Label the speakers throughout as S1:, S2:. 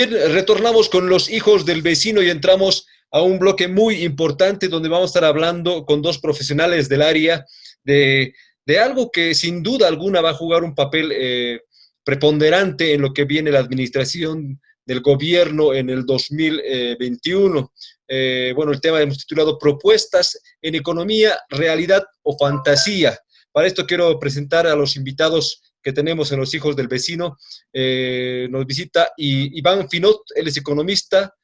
S1: bien, retornamos con los hijos del vecino y entramos a un bloque muy importante donde vamos a estar hablando con dos profesionales del área de, de algo que sin duda alguna va a jugar un papel preponderante en lo que viene la administración del gobierno en el 2021. Bueno, el tema hemos titulado Propuestas en Economía, Realidad o Fantasía. Para esto quiero presentar a los invitados que tenemos en Los Hijos del Vecino. Nos visita Iván Finot, él es economista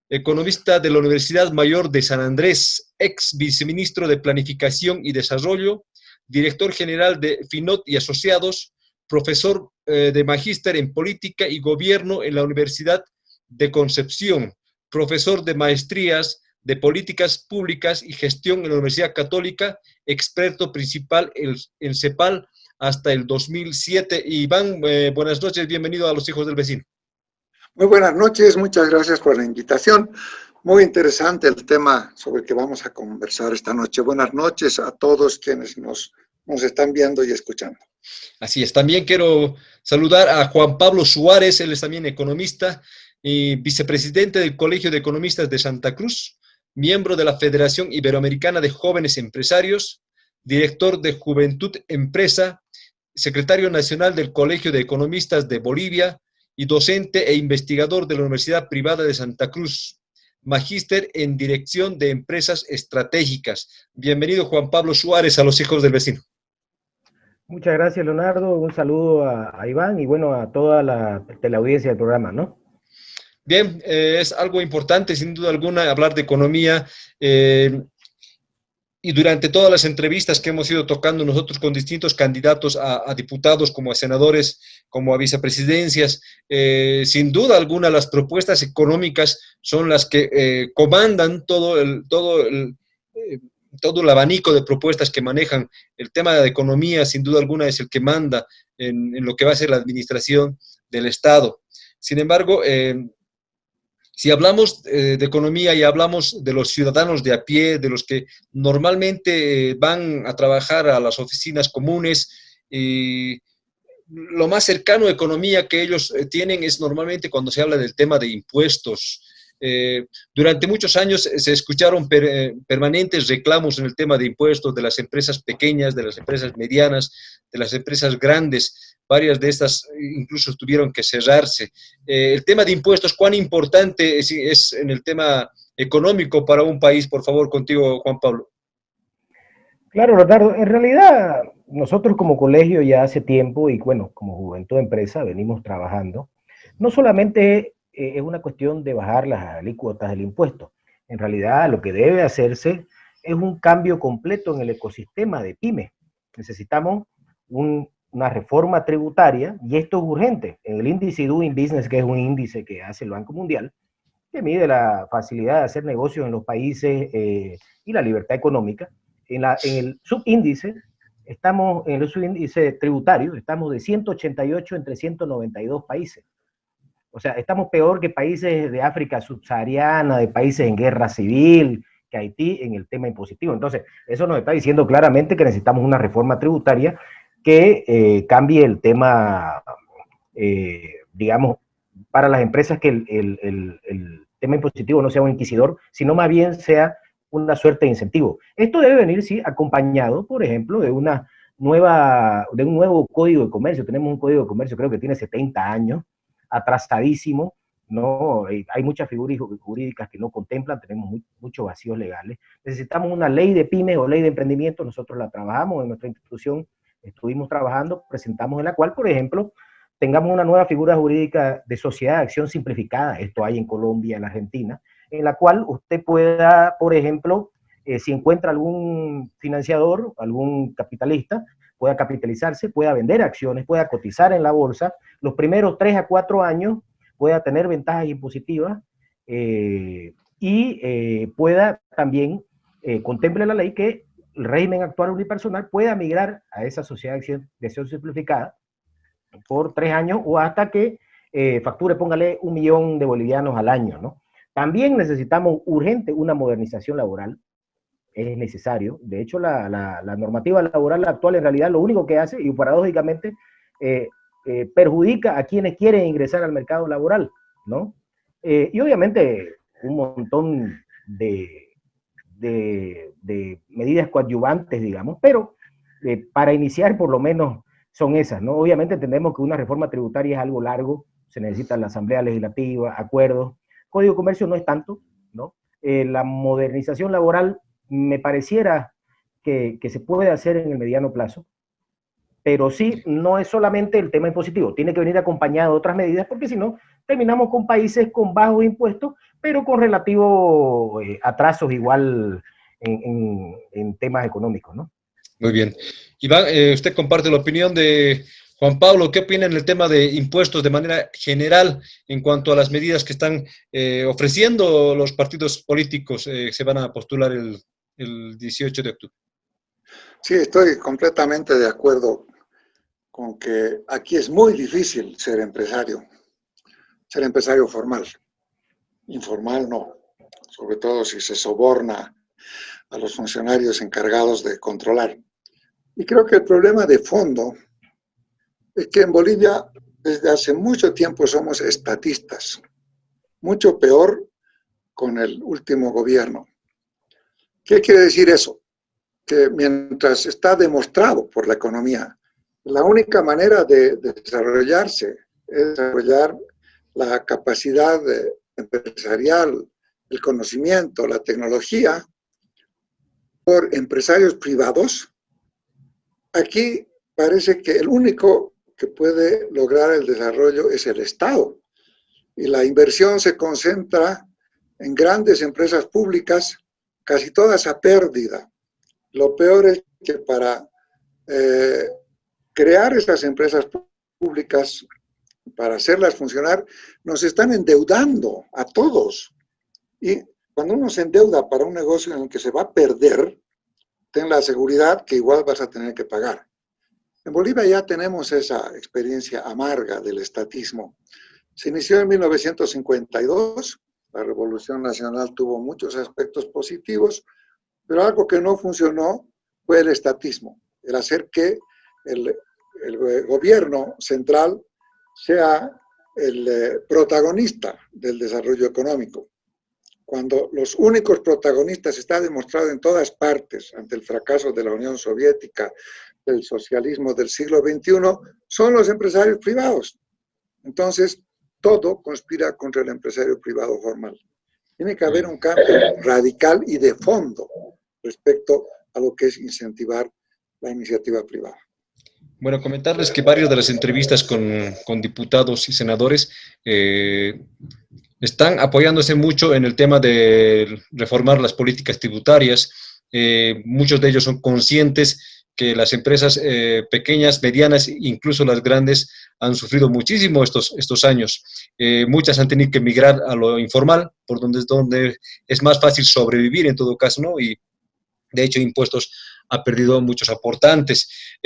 S1: de la Universidad Mayor de San Andrés, ex viceministro de Planificación y Desarrollo, director general de Finot y Asociados, profesor de magíster en Política y Gobierno en la Universidad de Concepción, profesor de maestrías de Políticas Públicas y Gestión en la Universidad Católica, experto principal en CEPAL hasta el 2007. Iván, buenas noches, bienvenido a Los Hijos del Vecino.
S2: Muy buenas noches, muchas gracias por la invitación. Muy interesante el tema sobre el que vamos a conversar esta noche. Buenas noches a todos quienes nos están viendo y escuchando.
S1: Así es, también quiero saludar a Juan Pablo Suárez, él es también economista y vicepresidente del Colegio de Economistas de Santa Cruz, miembro de la Federación Iberoamericana de Jóvenes Empresarios, director de Juventud Empresa, secretario nacional del Colegio de Economistas de Bolivia y docente e investigador de la Universidad Privada de Santa Cruz, magíster en Dirección de Empresas Estratégicas. Bienvenido, Juan Pablo Suárez, a Los Hijos del Vecino.
S3: Muchas gracias, Leonardo. Un saludo a Iván y bueno, a toda la teleaudiencia del programa, ¿no?
S1: Bien, es algo importante, sin duda alguna, hablar de economía. Y durante todas las entrevistas que hemos ido tocando nosotros con distintos candidatos a diputados, como a senadores, como a vicepresidencias, sin duda alguna las propuestas económicas son las que comandan todo el abanico de propuestas que manejan. El tema de economía, sin duda alguna, es el que manda en lo que va a ser la administración del Estado. Sin embargo, si hablamos de economía y hablamos de los ciudadanos de a pie, de los que normalmente van a trabajar a las oficinas comunes, lo más cercano a economía que ellos tienen es normalmente cuando se habla del tema de impuestos. Durante muchos años se escucharon permanentes reclamos en el tema de impuestos de las empresas pequeñas, de las empresas medianas, de las empresas grandes. Varias de estas incluso tuvieron que cerrarse. El tema de impuestos, ¿cuán importante es en el tema económico para un país? Por favor, contigo, Juan Pablo.
S3: Claro, Leonardo. En realidad, nosotros como colegio ya hace tiempo y bueno, como Juventud Empresa venimos trabajando. No solamente es una cuestión de bajar las alícuotas del impuesto. En realidad, lo que debe hacerse es un cambio completo en el ecosistema de pyme. Necesitamos una reforma tributaria, y esto es urgente. En el índice Doing Business, que es un índice que hace el Banco Mundial, que mide la facilidad de hacer negocios en los países y la libertad económica, en el subíndice, en el subíndice tributario, estamos de 188 entre 192 países. O sea, estamos peor que países de África subsahariana, de países en guerra civil, que Haití en el tema impositivo. Entonces, eso nos está diciendo claramente que necesitamos una reforma tributaria que cambie el tema, digamos, para las empresas, que el tema impositivo no sea un inquisidor, sino más bien sea una suerte de incentivo. Esto debe venir, sí, acompañado, por ejemplo, de un nuevo código de comercio. Tenemos un código de comercio, creo que tiene 70 años, atrasadísimo, ¿no? Hay muchas figuras jurídicas que no contemplan, tenemos muchos vacíos legales. Necesitamos una ley de pymes o ley de emprendimiento, nosotros la trabajamos en nuestra institución, estuvimos trabajando, presentamos en la cual, por ejemplo, tengamos una nueva figura jurídica de sociedad de acción simplificada, esto hay en Colombia, en Argentina, en la cual usted pueda, por ejemplo, si encuentra algún financiador, algún capitalista, pueda capitalizarse, pueda vender acciones, pueda cotizar en la bolsa, los primeros 3 a 4 años pueda tener ventajas impositivas y pueda también, contemple la ley, que el régimen actual unipersonal pueda migrar a esa sociedad de acción simplificada por 3 años o hasta que facture, póngale, 1 millón de bolivianos al año, ¿no? También necesitamos urgente una modernización laboral, es necesario. De hecho, la normativa laboral actual en realidad lo único que hace, y paradójicamente, perjudica a quienes quieren ingresar al mercado laboral, ¿no? Y obviamente un montón de medidas coadyuvantes, digamos, pero para iniciar por lo menos son esas, ¿no? Obviamente entendemos que una reforma tributaria es algo largo, se necesita la Asamblea Legislativa, acuerdos, Código de Comercio no es tanto, ¿no? La modernización laboral me pareciera que se puede hacer en el mediano plazo, pero sí, no es solamente el tema impositivo, tiene que venir acompañado de otras medidas, porque si no, terminamos con países con bajos impuestos, pero con relativos atrasos igual en temas económicos, ¿no?
S1: Muy bien. Iván, usted comparte la opinión de Juan Pablo. ¿Qué opina en el tema de impuestos de manera general en cuanto a las medidas que están ofreciendo los partidos políticos que se van a postular el 18 de octubre?
S2: Sí, estoy completamente de acuerdo con que aquí es muy difícil ser empresario formal. Informal no, sobre todo si se soborna a los funcionarios encargados de controlar. Y creo que el problema de fondo es que en Bolivia desde hace mucho tiempo somos estatistas, mucho peor con el último gobierno. ¿Qué quiere decir eso? Que mientras está demostrado por la economía, la única manera de desarrollarse es desarrollar la capacidad empresarial, el conocimiento, la tecnología por empresarios privados. Aquí parece que el único que puede lograr el desarrollo es el Estado. Y la inversión se concentra en grandes empresas públicas, casi todas a pérdida. Lo peor es que para crear esas empresas públicas, para hacerlas funcionar, nos están endeudando a todos. Y cuando uno se endeuda para un negocio en el que se va a perder, ten la seguridad que igual vas a tener que pagar. En Bolivia ya tenemos esa experiencia amarga del estatismo. Se inició en 1952, la Revolución Nacional tuvo muchos aspectos positivos, pero algo que no funcionó fue el estatismo, el hacer que el gobierno central sea el protagonista del desarrollo económico. Cuando los únicos protagonistas, está demostrado en todas partes, ante el fracaso de la Unión Soviética, del socialismo del siglo XXI, son los empresarios privados. Entonces, todo conspira contra el empresario privado formal. Tiene que haber un cambio radical y de fondo respecto a lo que es incentivar la iniciativa privada.
S1: Bueno, comentarles que varias de las entrevistas con diputados y senadores están apoyándose mucho en el tema de reformar las políticas tributarias. Muchos de ellos son conscientes que las empresas pequeñas, medianas, incluso las grandes, han sufrido muchísimo estos años. Muchas han tenido que migrar a lo informal, por donde es más fácil sobrevivir en todo caso, ¿no? Y de hecho, impuestos ha perdido muchos aportantes.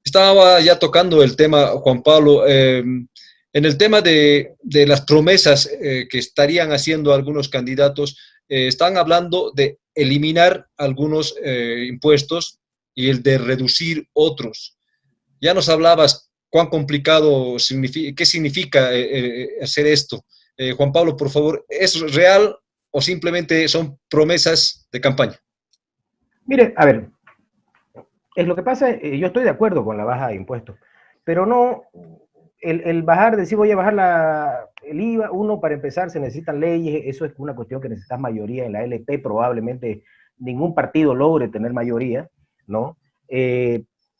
S1: Estaba ya tocando el tema, Juan Pablo, en el tema de las promesas que estarían haciendo algunos candidatos, están hablando de eliminar algunos impuestos y el de reducir otros. Ya nos hablabas cuán complicado significa, qué significa hacer esto. Juan Pablo, por favor, ¿es real o simplemente son promesas de campaña?
S3: Mire, a ver, lo que pasa es, yo estoy de acuerdo con la baja de impuestos, pero no, el bajar, decir voy a bajar el IVA, uno para empezar se necesitan leyes, eso es una cuestión que necesitas mayoría en la LP, probablemente ningún partido logre tener mayoría, ¿no?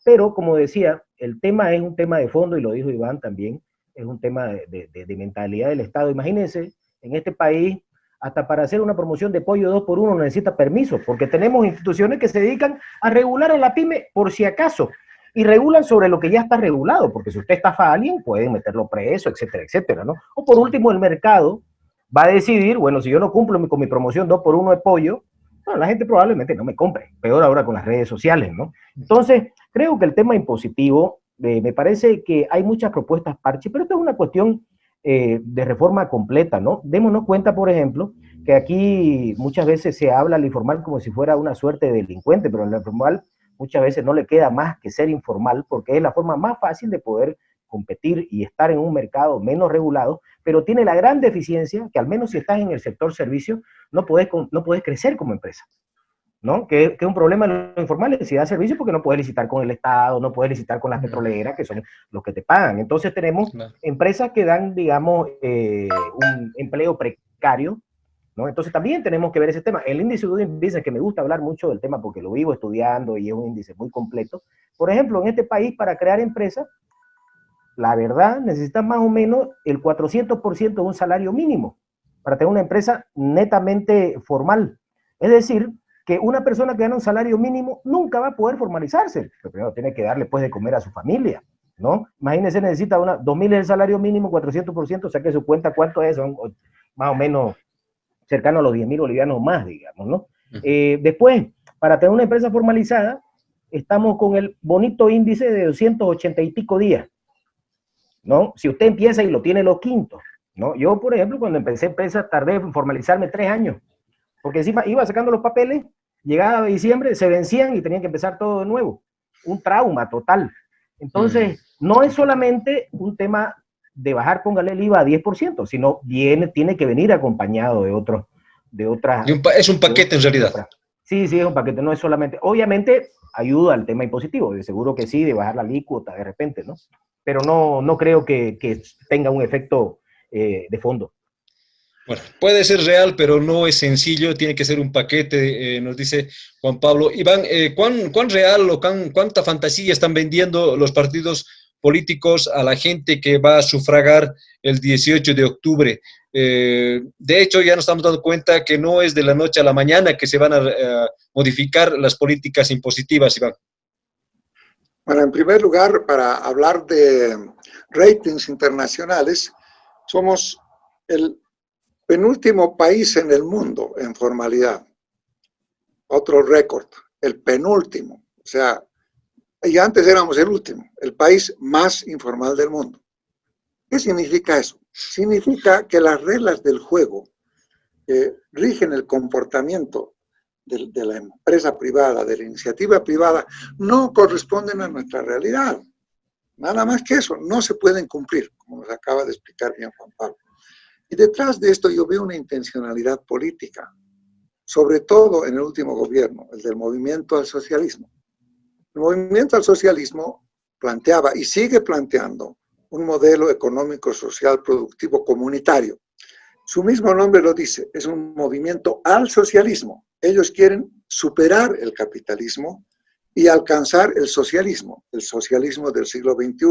S3: Pero como decía, el tema es un tema de fondo, y lo dijo Iván también, es un tema de mentalidad del Estado. Imagínense, en este país, hasta para hacer una promoción de pollo 2x1 necesita permiso, porque tenemos instituciones que se dedican a regular a la pyme por si acaso, y regulan sobre lo que ya está regulado, porque si usted estafa a alguien, pueden meterlo preso, etcétera, etcétera, ¿no? O por último, el mercado va a decidir, bueno, si yo no cumplo con mi promoción 2x1 de pollo, bueno, la gente probablemente no me compre, peor ahora con las redes sociales, ¿no? Entonces, creo que el tema impositivo, me parece que hay muchas propuestas parche, pero esto es una cuestión de reforma completa, ¿no? Démonos cuenta, por ejemplo, que aquí muchas veces se habla al informal como si fuera una suerte de delincuente, pero en el informal muchas veces no le queda más que ser informal, porque es la forma más fácil de poder competir y estar en un mercado menos regulado, pero tiene la gran deficiencia que al menos si estás en el sector servicio, no puedes crecer como empresa, ¿no? Que es un problema en lo informal, si da servicio porque no puedes licitar con el Estado, no puedes licitar con las petroleras, que son los que te pagan. Entonces tenemos empresas que dan, digamos, un empleo precario, ¿no? Entonces también tenemos que ver ese tema. El índice Doing Business, que me gusta hablar mucho del tema porque lo vivo estudiando y es un índice muy completo. Por ejemplo, en este país, para crear empresas, la verdad, necesitas más o menos el 400% de un salario mínimo para tener una empresa netamente formal. Es decir, que una persona que gana un salario mínimo nunca va a poder formalizarse. Pero primero tiene que darle pues de comer a su familia, ¿no? Imagínense, necesita 2.000 es el salario mínimo, 400%, saque su cuenta, ¿cuánto es? Son más o menos cercano a los 10.000 bolivianos más, digamos, ¿no? Después, para tener una empresa formalizada, estamos con el bonito índice de 280 y pico días, ¿no? Si usted empieza y lo tiene los quintos, ¿no? Yo, por ejemplo, cuando empecé empresa, tardé en formalizarme 3 años, porque encima iba sacando los papeles, llegaba diciembre, se vencían y tenían que empezar todo de nuevo. Un trauma total. Entonces, no es solamente un tema de bajar, póngale el IVA a 10%, sino tiene que venir acompañado de otras...
S1: Es un paquete en realidad.
S3: Sí, es un paquete, no es solamente... Obviamente, ayuda al tema impositivo, de seguro que sí, de bajar la alícuota de repente, ¿no? Pero no creo que tenga un efecto de fondo.
S1: Bueno, puede ser real, pero no es sencillo, tiene que ser un paquete, nos dice Juan Pablo. Iván, ¿cuán real o cuánta fantasía están vendiendo los partidos políticos a la gente que va a sufragar el 18 de octubre? De hecho, ya nos estamos dando cuenta que no es de la noche a la mañana que se van a modificar las políticas impositivas, Iván.
S2: Bueno, en primer lugar, para hablar de ratings internacionales, somos el penúltimo país en el mundo en formalidad. Otro récord, el penúltimo. O sea, y antes éramos el último, el país más informal del mundo. ¿Qué significa eso? Significa que las reglas del juego que rigen el comportamiento de la empresa privada, de la iniciativa privada, no corresponden a nuestra realidad. Nada más que eso, no se pueden cumplir, como nos acaba de explicar bien Juan Pablo. Y detrás de esto yo veo una intencionalidad política, sobre todo en el último gobierno, el del movimiento al socialismo. El movimiento al socialismo planteaba y sigue planteando un modelo económico, social, productivo, comunitario. Su mismo nombre lo dice, es un movimiento al socialismo. Ellos quieren superar el capitalismo y alcanzar el socialismo del siglo XXI,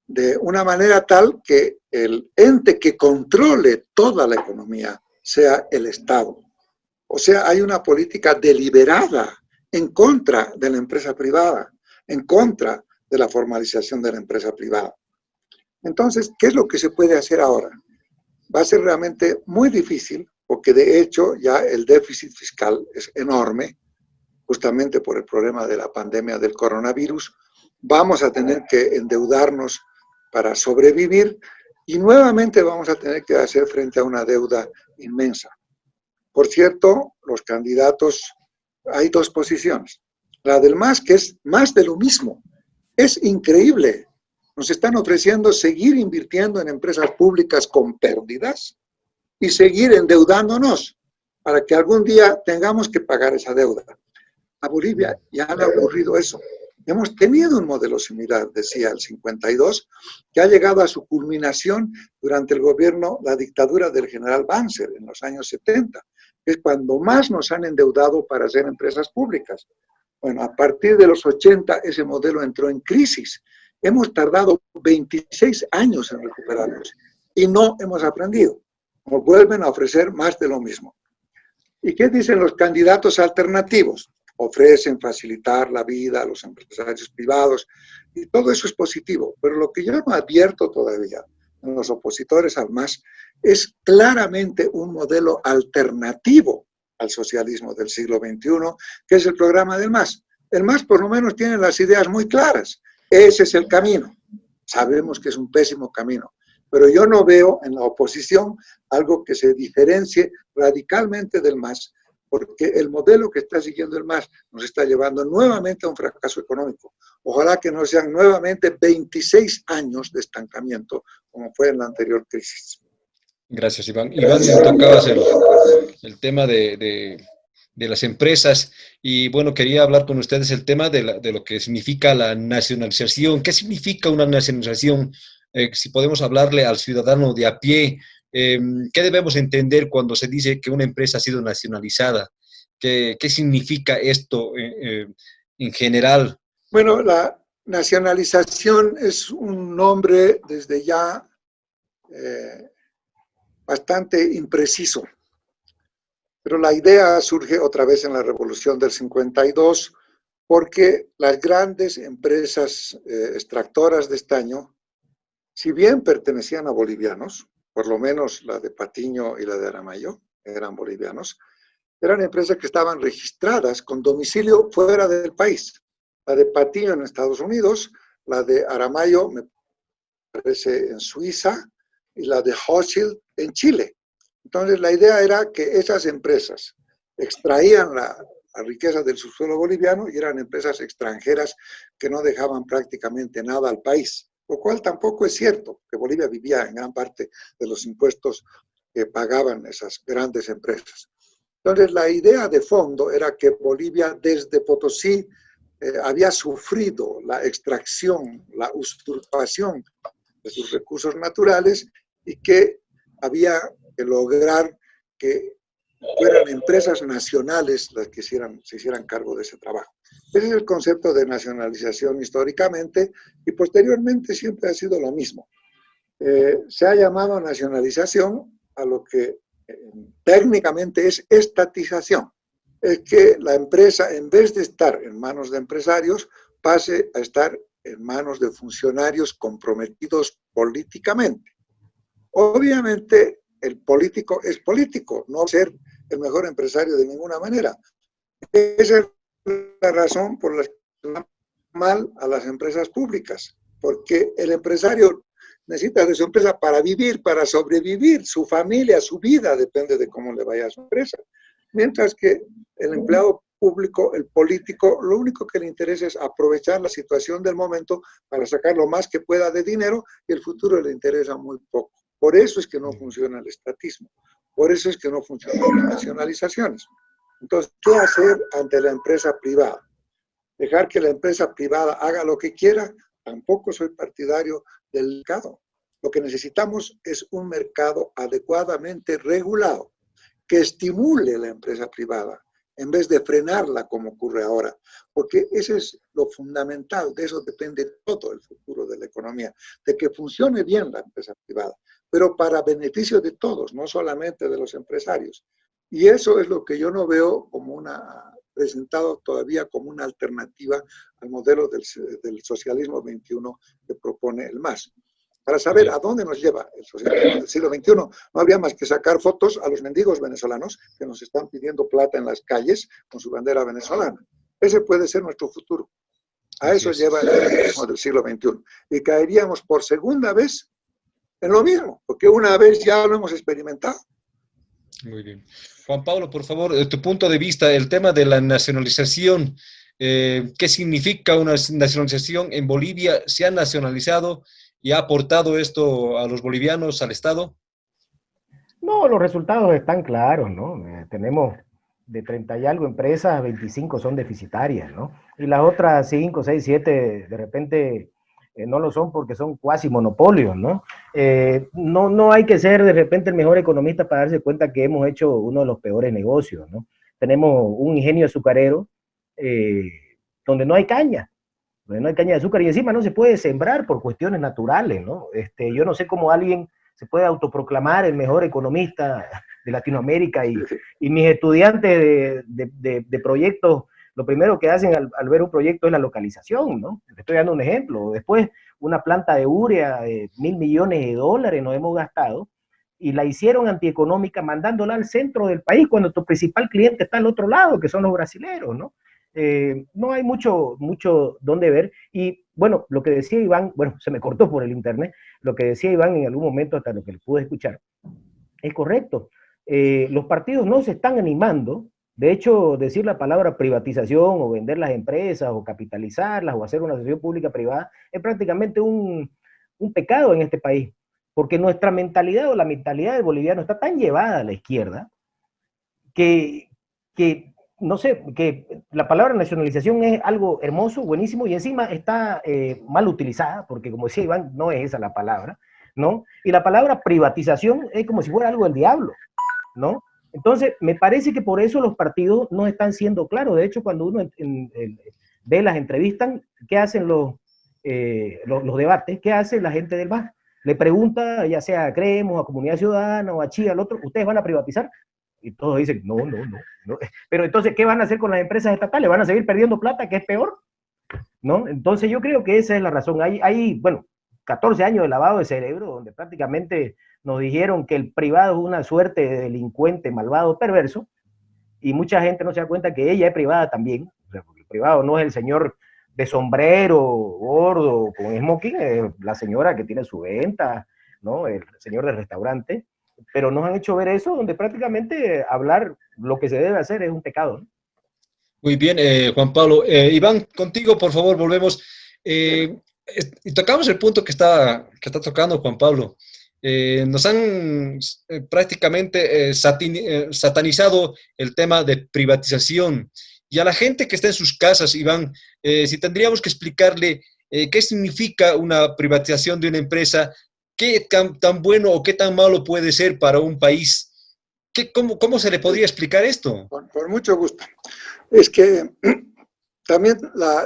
S2: de una manera tal que el ente que controle toda la economía sea el Estado. O sea, hay una política deliberada en contra de la empresa privada, en contra de la formalización de la empresa privada. Entonces, ¿qué es lo que se puede hacer ahora? Va a ser realmente muy difícil, porque de hecho ya el déficit fiscal es enorme, justamente por el problema de la pandemia del coronavirus. Vamos a tener que endeudarnos para sobrevivir y nuevamente vamos a tener que hacer frente a una deuda inmensa. Por cierto, los candidatos, hay dos posiciones. La del MAS, que es más de lo mismo. Es increíble. Nos están ofreciendo seguir invirtiendo en empresas públicas con pérdidas y seguir endeudándonos para que algún día tengamos que pagar esa deuda. A Bolivia ya le ha ocurrido eso. Hemos tenido un modelo similar, decía el 52, que ha llegado a su culminación durante el gobierno, la dictadura del general Banzer en los años 70, que es cuando más nos han endeudado para hacer empresas públicas. Bueno, a partir de los 80 ese modelo entró en crisis. Hemos tardado 26 años en recuperarnos y no hemos aprendido. Nos vuelven a ofrecer más de lo mismo. ¿Y qué dicen los candidatos alternativos? Ofrecen facilitar la vida a los empresarios privados y todo eso es positivo, pero lo que yo no advierto todavía en los opositores al MAS es claramente un modelo alternativo al socialismo del siglo XXI, que es el programa del MAS. El MAS por lo menos tiene las ideas muy claras, ese es el camino, sabemos que es un pésimo camino, pero yo no veo en la oposición algo que se diferencie radicalmente del MAS porque el modelo que está siguiendo el MAS nos está llevando nuevamente a un fracaso económico. Ojalá que no sean nuevamente 26 años de estancamiento, como fue en la anterior crisis.
S1: Gracias, Iván. Iván, tocabas el tema de las empresas y bueno, quería hablar con ustedes el tema de lo que significa la nacionalización. ¿Qué significa una nacionalización? Si podemos hablarle al ciudadano de a pie, ¿qué debemos entender cuando se dice que una empresa ha sido nacionalizada? ¿Qué significa esto en general?
S2: Bueno, la nacionalización es un nombre desde ya bastante impreciso, pero la idea surge otra vez en la Revolución del 52, porque las grandes empresas extractoras de estaño, si bien pertenecían a bolivianos, por lo menos la de Patiño y la de Aramayo eran bolivianos, eran empresas que estaban registradas con domicilio fuera del país. La de Patiño en Estados Unidos, la de Aramayo me parece en Suiza y la de Hochschild en Chile. Entonces la idea era que esas empresas extraían la riqueza del subsuelo boliviano y eran empresas extranjeras que no dejaban prácticamente nada al país, lo cual tampoco es cierto, que Bolivia vivía en gran parte de los impuestos que pagaban esas grandes empresas. Entonces la idea de fondo era que Bolivia desde Potosí había sufrido la extracción, la usurpación de sus recursos naturales y que había que lograr que fueran empresas nacionales las que se hicieran cargo de ese trabajo. Ese es el concepto de nacionalización históricamente y posteriormente siempre ha sido lo mismo. Se ha llamado nacionalización a lo que técnicamente es estatización. Es que la empresa, en vez de estar en manos de empresarios, pase a estar en manos de funcionarios comprometidos políticamente. Obviamente, el político es político, no va a ser el mejor empresario de ninguna manera. Esa es la razón por la que se da mal a las empresas públicas, porque el empresario necesita de su empresa para vivir, para sobrevivir, su familia, su vida, depende de cómo le vaya a su empresa. Mientras que el empleado público, el político, lo único que le interesa es aprovechar la situación del momento para sacar lo más que pueda de dinero y el futuro le interesa muy poco. Por eso es que no funciona el estatismo, por eso es que no funcionan las nacionalizaciones. Entonces, ¿qué hacer ante la empresa privada? Dejar que la empresa privada haga lo que quiera, tampoco soy partidario del mercado. Lo que necesitamos es un mercado adecuadamente regulado, que estimule la empresa privada, en vez de frenarla como ocurre ahora, porque eso es lo fundamental, de eso depende todo el futuro de la economía, de que funcione bien la empresa privada, pero para beneficio de todos, no solamente de los empresarios. Y eso es lo que yo no veo como presentado todavía como una alternativa al modelo del socialismo XXI que propone el MAS. Para saber a dónde nos lleva el socialismo del siglo XXI, no habría más que sacar fotos a los mendigos venezolanos que nos están pidiendo plata en las calles con su bandera venezolana. Ese puede ser nuestro futuro. A eso lleva el socialismo del siglo XXI. Y caeríamos por segunda vez en lo mismo, porque una vez ya lo hemos experimentado.
S1: Muy bien. Juan Pablo, por favor, de tu punto de vista, el tema de la nacionalización, ¿qué significa una nacionalización en Bolivia? ¿Se ha nacionalizado y ha aportado esto a los bolivianos, al Estado?
S3: No, los resultados están claros, ¿no? Tenemos de 30 y algo empresas, 25 son deficitarias, ¿no? Y las otras 5, 6, 7 de repente no lo son porque son cuasi monopolios, ¿no? No hay que ser de repente el mejor economista para darse cuenta que hemos hecho uno de los peores negocios, ¿no? Tenemos un ingenio azucarero donde no hay caña, donde no hay caña de azúcar y encima no se puede sembrar por cuestiones naturales, ¿no? Yo no sé cómo alguien se puede autoproclamar el mejor economista de Latinoamérica y mis estudiantes de proyectos, lo primero que hacen al ver un proyecto es la localización, ¿no? Te estoy dando un ejemplo. Después, una planta de urea de $1.000 millones nos hemos gastado y la hicieron antieconómica mandándola al centro del país cuando tu principal cliente está al otro lado, que son los brasileros, ¿no? No hay mucho donde ver. Y bueno, lo que decía Iván, bueno, se me cortó por el internet, lo que decía Iván en algún momento, hasta lo que le pude escuchar, es correcto. Los partidos no se están animando, De hecho, decir la palabra privatización o vender las empresas o capitalizarlas o hacer una asociación pública-privada es prácticamente un pecado en este país, porque nuestra mentalidad o la mentalidad del boliviano está tan llevada a la izquierda que, que no sé, que la palabra nacionalización es algo hermoso, buenísimo, y encima está mal utilizada, porque como decía Iván, no es esa la palabra, ¿no? Y la palabra privatización es como si fuera algo del diablo, ¿no? Entonces, me parece que por eso los partidos no están siendo claros. De hecho, cuando uno ve las entrevistas, ¿qué hacen los debates? ¿Qué hace la gente del MAS? Le pregunta, ya sea a Creemos, a Comunidad Ciudadana o a Chía, al otro, ¿ustedes van a privatizar? Y todos dicen, no, no, no, no. Pero entonces, ¿qué van a hacer con las empresas estatales? ¿Van a seguir perdiendo plata, que es peor? ¿No? Entonces, yo creo que esa es la razón. Hay, bueno, 14 años de lavado de cerebro, donde prácticamente nos dijeron que el privado es una suerte de delincuente, malvado, perverso, y mucha gente no se da cuenta que ella es privada también. O sea, porque el privado no es el señor de sombrero, gordo, con smoking, es la señora que tiene su venta, ¿no? El señor del restaurante. Pero nos han hecho ver eso, donde prácticamente hablar lo que se debe hacer es un pecado, ¿no?
S1: Muy bien, Juan Pablo. Iván, contigo, por favor, volvemos. Y tocamos el punto que está tocando Juan Pablo. Nos han prácticamente satanizado el tema de privatización. Y a la gente que está en sus casas, Iván, si tendríamos que explicarle qué significa una privatización de una empresa, qué tan bueno o qué tan malo puede ser para un país, cómo se le podría explicar esto?
S2: Por mucho gusto. Es que también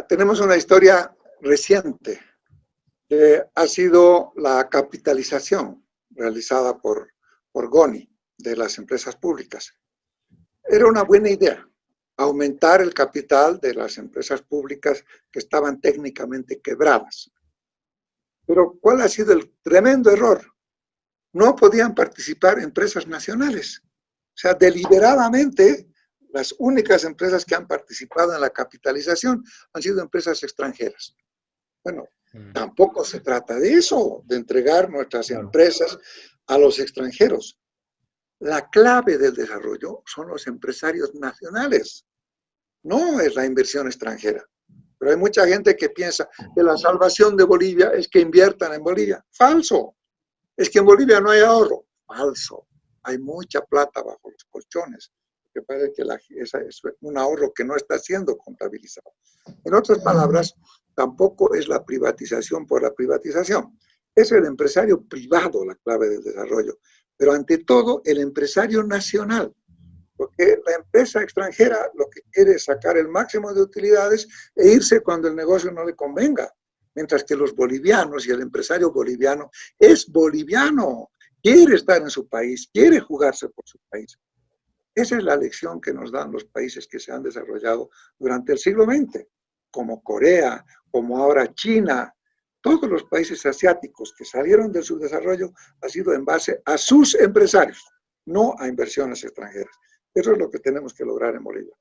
S2: tenemos una historia reciente, que ha sido la capitalización realizada por Goni de las empresas públicas. Era una buena idea aumentar el capital de las empresas públicas que estaban técnicamente quebradas. Pero ¿cuál ha sido el tremendo error? No podían participar empresas nacionales. O sea, deliberadamente, las únicas empresas que han participado en la capitalización han sido empresas extranjeras. Bueno, tampoco se trata de eso, de entregar nuestras empresas a los extranjeros. La clave del desarrollo son los empresarios nacionales, no es la inversión extranjera. Pero hay mucha gente que piensa que la salvación de Bolivia es que inviertan en Bolivia. Falso. Es que en Bolivia no hay ahorro. Falso. Hay mucha plata bajo los colchones. Que parece que esa es un ahorro que no está siendo contabilizado. En otras palabras, tampoco es la privatización por la privatización. Es el empresario privado la clave del desarrollo. Pero ante todo, el empresario nacional. Porque la empresa extranjera lo que quiere es sacar el máximo de utilidades e irse cuando el negocio no le convenga. Mientras que los bolivianos y el empresario boliviano es boliviano, quiere estar en su país, quiere jugarse por su país. Esa es la lección que nos dan los países que se han desarrollado durante el siglo XX, como Corea, como ahora China. Todos los países asiáticos que salieron del subdesarrollo ha sido en base a sus empresarios, no a inversiones extranjeras. Eso es lo que tenemos que lograr en Bolivia.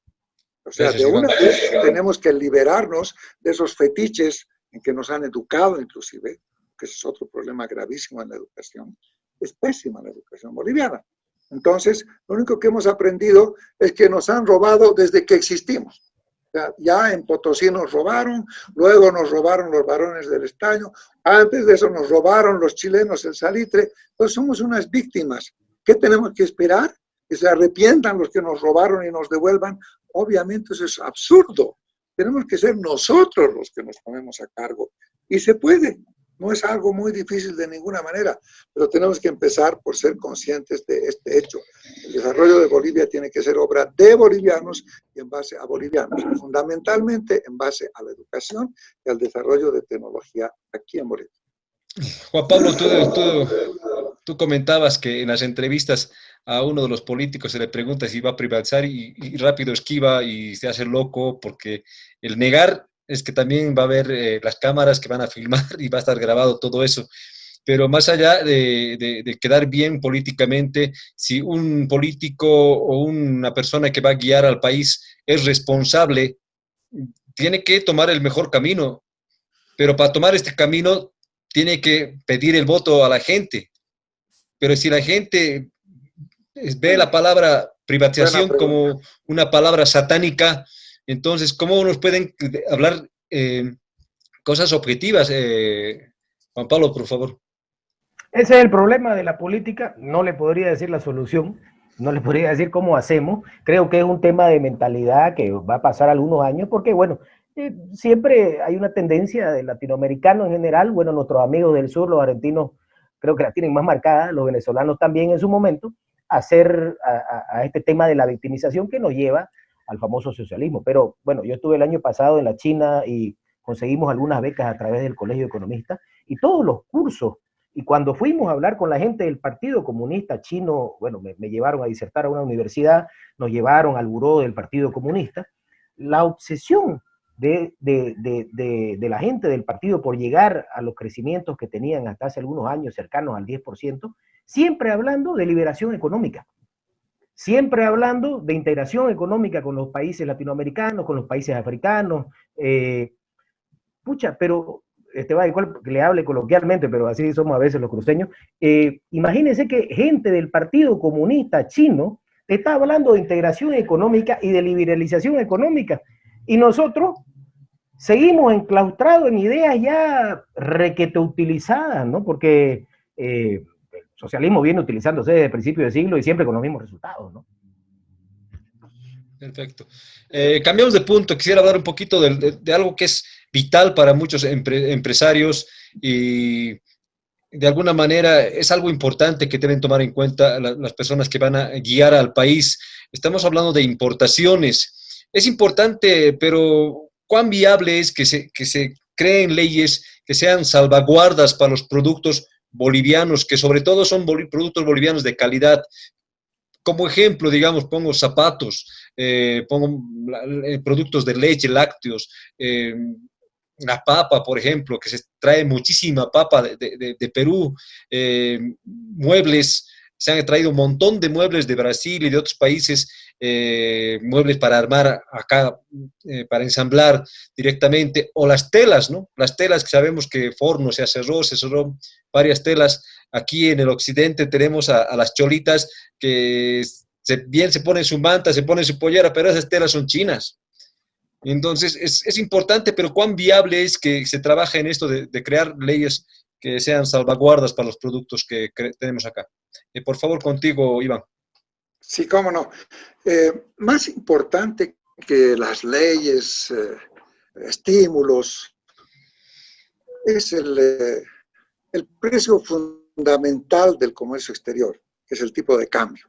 S2: O sea, de una vez tenemos que liberarnos de esos fetiches en que nos han educado inclusive, que ese es otro problema gravísimo en la educación. Es pésima la educación boliviana. Entonces, lo único que hemos aprendido es que nos han robado desde que existimos. O sea, ya en Potosí nos robaron, luego nos robaron los varones del estaño, antes de eso nos robaron los chilenos el salitre. Entonces somos unas víctimas. ¿Qué tenemos que esperar? Que se arrepientan los que nos robaron y nos devuelvan. Obviamente eso es absurdo. Tenemos que ser nosotros los que nos ponemos a cargo. Y se puede. No es algo muy difícil de ninguna manera, pero tenemos que empezar por ser conscientes de este hecho. El desarrollo de Bolivia tiene que ser obra de bolivianos y en base a bolivianos, fundamentalmente en base a la educación y al desarrollo de tecnología aquí en Bolivia.
S1: Juan Pablo, tú comentabas que en las entrevistas a uno de los políticos se le pregunta si va a privatizar y rápido esquiva y se hace loco porque el negar es que también va a haber las cámaras que van a filmar y va a estar grabado todo eso. Pero más allá de quedar bien políticamente, si un político o una persona que va a guiar al país es responsable, tiene que tomar el mejor camino. Pero para tomar este camino tiene que pedir el voto a la gente. Pero si la gente ve la palabra privatización como una palabra satánica. Entonces, ¿cómo nos pueden hablar cosas objetivas? Juan Pablo, por favor.
S3: Ese es el problema de la política. No le podría decir la solución, no le podría decir cómo hacemos. Creo que es un tema de mentalidad que va a pasar algunos años, porque bueno, siempre hay una tendencia de latinoamericanos en general, bueno, nuestros amigos del sur, los argentinos, creo que la tienen más marcada, los venezolanos también en su momento, a hacer a este tema de la victimización que nos lleva al famoso socialismo. Pero bueno, yo estuve el año pasado en la China y conseguimos algunas becas a través del Colegio de Economistas y todos los cursos. Y cuando fuimos a hablar con la gente del Partido Comunista Chino, bueno, me llevaron a disertar a una universidad, nos llevaron al buró del Partido Comunista, la obsesión de la gente del partido por llegar a los crecimientos que tenían hasta hace algunos años cercanos al 10%, siempre hablando de liberación económica, siempre hablando de integración económica con los países latinoamericanos, con los países africanos. Pero va igual que le hable coloquialmente, pero así somos a veces los cruceños. Imagínense que gente del Partido Comunista Chino está hablando de integración económica y de liberalización económica, y nosotros seguimos enclaustrados en ideas ya requete utilizadas, ¿no? Porque el socialismo viene utilizándose desde el principio del siglo y siempre con los mismos resultados, ¿no?
S1: Perfecto. Cambiamos de punto. Quisiera hablar un poquito de algo que es vital para muchos empresarios y de alguna manera es algo importante que deben tomar en cuenta las personas que van a guiar al país. Estamos hablando de importaciones. Es importante, pero ¿cuán viable es que se creen leyes que sean salvaguardas para los productos bolivianos, que sobre todo son productos bolivianos de calidad? Como ejemplo, digamos, pongo zapatos, pongo productos de leche, lácteos, la papa, por ejemplo, que se trae muchísima papa de Perú, muebles, se han traído un montón de muebles de Brasil y de otros países, muebles para armar acá, para ensamblar directamente, o las telas, ¿no? Las telas que sabemos que Forno se cerró varias telas. Aquí en el occidente tenemos a las cholitas que bien se ponen su manta, se ponen su pollera, pero esas telas son chinas. Entonces, es importante, pero ¿cuán viable es que se trabaje en esto de crear leyes que sean salvaguardas para los productos que tenemos acá? Por favor, contigo, Iván.
S2: Sí, cómo no. Más importante que las leyes, estímulos, es el precio fundamental del comercio exterior, que es el tipo de cambio.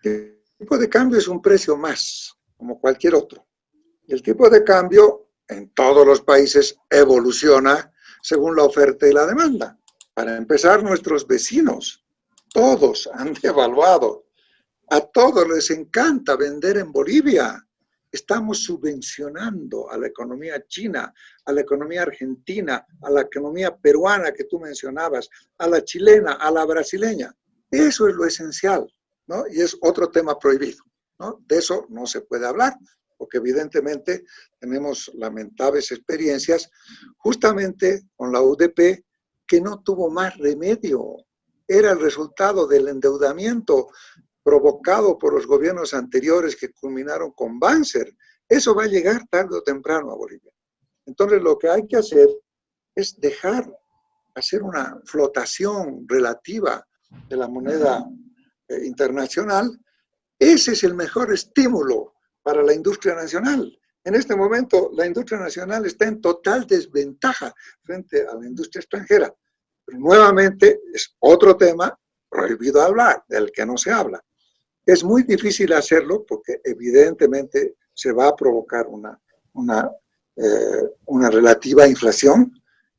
S2: El tipo de cambio es un precio más, como cualquier otro. El tipo de cambio en todos los países evoluciona según la oferta y la demanda. Para empezar, nuestros vecinos, todos han devaluado. A todos les encanta vender en Bolivia. Estamos subvencionando a la economía china, a la economía argentina, a la economía peruana que tú mencionabas, a la chilena, a la brasileña. Eso es lo esencial, ¿no? Y es otro tema prohibido, ¿no? De eso no se puede hablar, porque evidentemente tenemos lamentables experiencias justamente con la UDP, que no tuvo más remedio. Era el resultado del endeudamiento provocado por los gobiernos anteriores que culminaron con Banzer. Eso va a llegar tarde o temprano a Bolivia. Entonces lo que hay que hacer es hacer una flotación relativa de la moneda internacional. Ese es el mejor estímulo para la industria nacional. En este momento, la industria nacional está en total desventaja frente a la industria extranjera. Pero nuevamente, es otro tema prohibido hablar, del que no se habla. Es muy difícil hacerlo porque evidentemente se va a provocar una relativa inflación.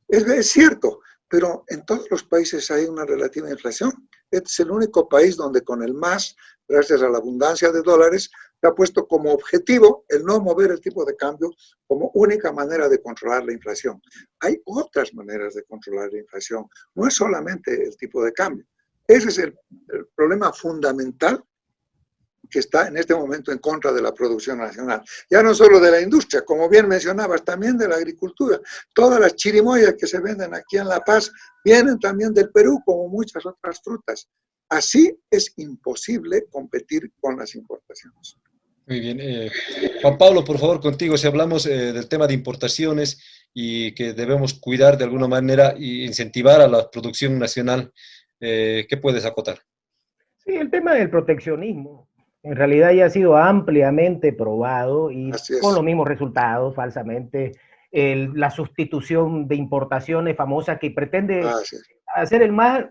S2: Es cierto, pero en todos los países hay una relativa inflación. Este es el único país donde con el MAS, gracias a la abundancia de dólares, se ha puesto como objetivo el no mover el tipo de cambio como única manera de controlar la inflación. Hay otras maneras de controlar la inflación, no es solamente el tipo de cambio. Ese es el problema fundamental que está en este momento en contra de la producción nacional. Ya no solo de la industria, como bien mencionabas, también de la agricultura. Todas las chirimoyas que se venden aquí en La Paz vienen también del Perú, como muchas otras frutas. Así es imposible competir con las importaciones.
S1: Muy bien. Juan Pablo, por favor, contigo, si hablamos del tema de importaciones y que debemos cuidar de alguna manera e incentivar a la producción nacional, ¿qué puedes acotar?
S3: Sí, el tema del proteccionismo en realidad ya ha sido ampliamente probado y
S2: Así
S3: con
S2: es.
S3: los mismos resultados, falsamente. La sustitución de importaciones famosas que pretende
S2: Así es.
S3: hacer el más...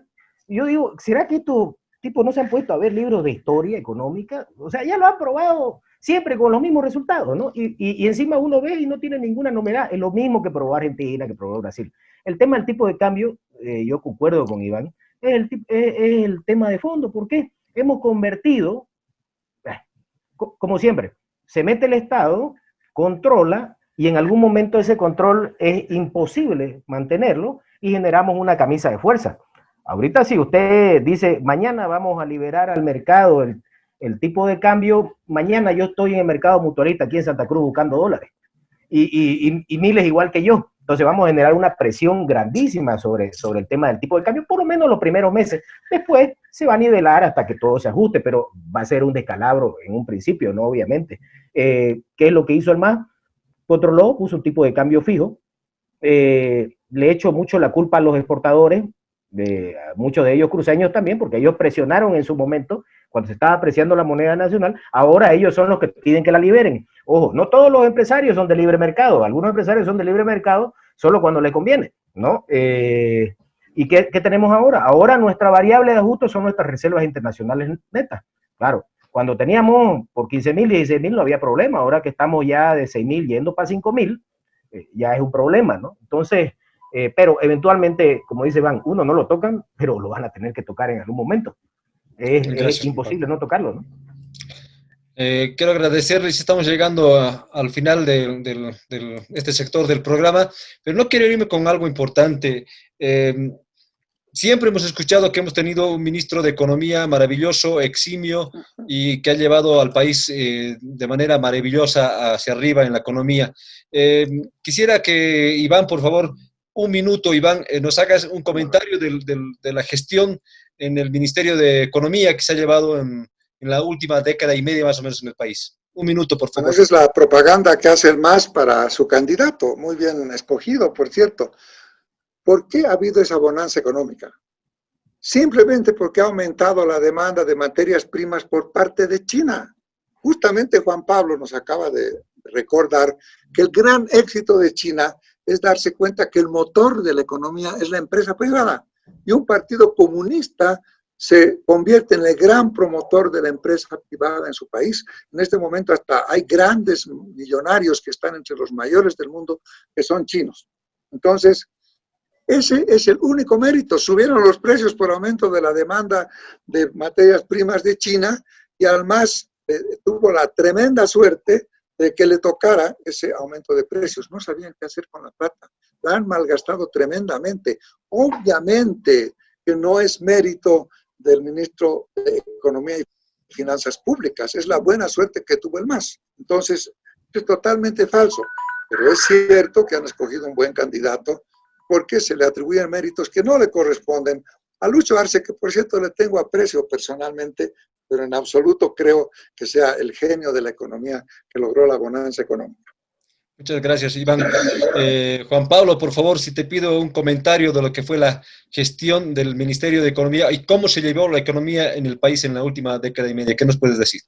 S3: Yo digo, ¿será que estos tipos no se han puesto a ver libros de historia económica? O sea, ya lo han probado siempre con los mismos resultados, ¿no? Y encima uno ve y no tiene ninguna novedad. Es lo mismo que probó Argentina, que probó Brasil. El tema del tipo de cambio, yo concuerdo con Iván, es el tema de fondo. ¿Por qué? Hemos convertido, como siempre, se mete el Estado, controla, y en algún momento ese control es imposible mantenerlo y generamos una camisa de fuerza. Ahorita si usted dice, mañana vamos a liberar al mercado el tipo de cambio, mañana yo estoy en el mercado mutualista aquí en Santa Cruz buscando dólares y miles igual que yo. Entonces vamos a generar una presión grandísima sobre el tema del tipo de cambio, por lo menos los primeros meses. Después se va a nivelar hasta que todo se ajuste, pero va a ser un descalabro en un principio, ¿no? Obviamente. ¿Qué es lo que hizo el MAS? Controló, puso un tipo de cambio fijo. Le echo mucho la culpa a los exportadores, muchos de ellos cruceños también, porque ellos presionaron en su momento, cuando se estaba apreciando la moneda nacional, ahora ellos son los que piden que la liberen. Ojo, no todos los empresarios son de libre mercado, algunos empresarios son de libre mercado solo cuando les conviene, ¿no? ¿Y qué tenemos ahora? Ahora nuestra variable de ajuste son nuestras reservas internacionales netas. Claro, cuando teníamos por 15.000, 16.000 no había problema, ahora que estamos ya de 6.000 yendo para 5.000, ya es un problema, ¿no? Entonces, pero eventualmente, como dice Iván, uno no lo tocan, pero lo van a tener que tocar en algún momento. Es
S1: Gracias, Juan
S3: imposible
S1: Pablo.
S3: no tocarlo, ¿no?
S1: Quiero agradecerles, estamos llegando al final este sector del programa, pero no quiero irme con algo importante. Siempre hemos escuchado que hemos tenido un ministro de Economía maravilloso, eximio, y que ha llevado al país de manera maravillosa hacia arriba en la economía. Quisiera que Iván, por favor, un minuto, Iván, nos hagas un comentario de la gestión en el Ministerio de Economía que se ha llevado en la última década y media más o menos en el país. Un minuto, por
S2: Bueno,
S1: favor.
S2: esa es la propaganda que hace el MAS para su candidato, muy bien escogido, por cierto. ¿Por qué ha habido esa bonanza económica? Simplemente porque ha aumentado la demanda de materias primas por parte de China. Justamente Juan Pablo nos acaba de recordar que el gran éxito de China es darse cuenta que el motor de la economía es la empresa privada. Y un partido comunista se convierte en el gran promotor de la empresa privada en su país. En este momento hasta hay grandes millonarios que están entre los mayores del mundo que son chinos. Entonces, ese es el único mérito. Subieron los precios por aumento de la demanda de materias primas de China y además tuvo la tremenda suerte de que le tocara ese aumento de precios. No sabían qué hacer con la plata. La han malgastado tremendamente. Obviamente que no es mérito del ministro de Economía y Finanzas Públicas. Es la buena suerte que tuvo el MAS. Entonces, es totalmente falso. Pero es cierto que han escogido un buen candidato porque se le atribuyen méritos que no le corresponden a Lucho Arce, que por cierto le tengo aprecio personalmente, pero en absoluto creo que sea el genio de la economía que logró la bonanza económica.
S1: Muchas gracias, Iván. Juan Pablo, por favor, si te pido un comentario de lo que fue la gestión del Ministerio de Economía y cómo se llevó la economía en el país en la última década y media. ¿Qué nos puedes decir?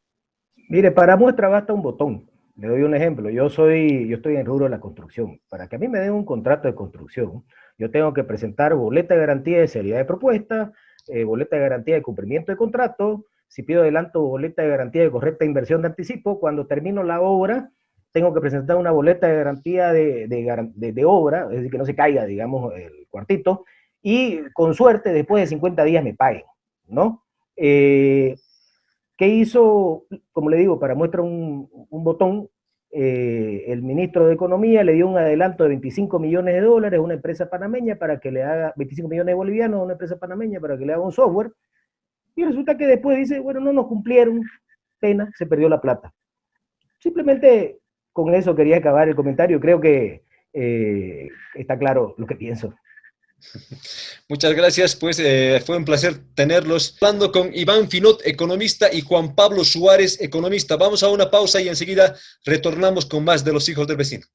S3: Mire, para muestra basta un botón. Le doy un ejemplo. Yo estoy en el rubro de la construcción. Para que a mí me den un contrato de construcción, yo tengo que presentar boleta de garantía de seriedad de propuesta, boleta de garantía de cumplimiento de contrato. Si pido adelanto, boleta de garantía de correcta inversión de anticipo. Cuando termino la obra, tengo que presentar una boleta de garantía de obra, es decir, que no se caiga, digamos, el cuartito. Y con suerte, después de 50 días me paguen, ¿no? ¿Qué hizo? Como le digo, para muestra un botón, el ministro de Economía le dio un adelanto de 25 millones de dólares a una empresa panameña para que le haga, 25 millones de bolivianos a una empresa panameña para que le haga un software, y resulta que después dice, bueno, no nos cumplieron, pena, se perdió la plata. Simplemente con eso quería acabar el comentario, creo que está claro lo que pienso.
S1: Muchas gracias, pues fue un placer tenerlos. Hablando con Iván Finot, economista, y Juan Pablo Suárez, economista. Vamos a una pausa y enseguida retornamos con más de Los Hijos del Vecino.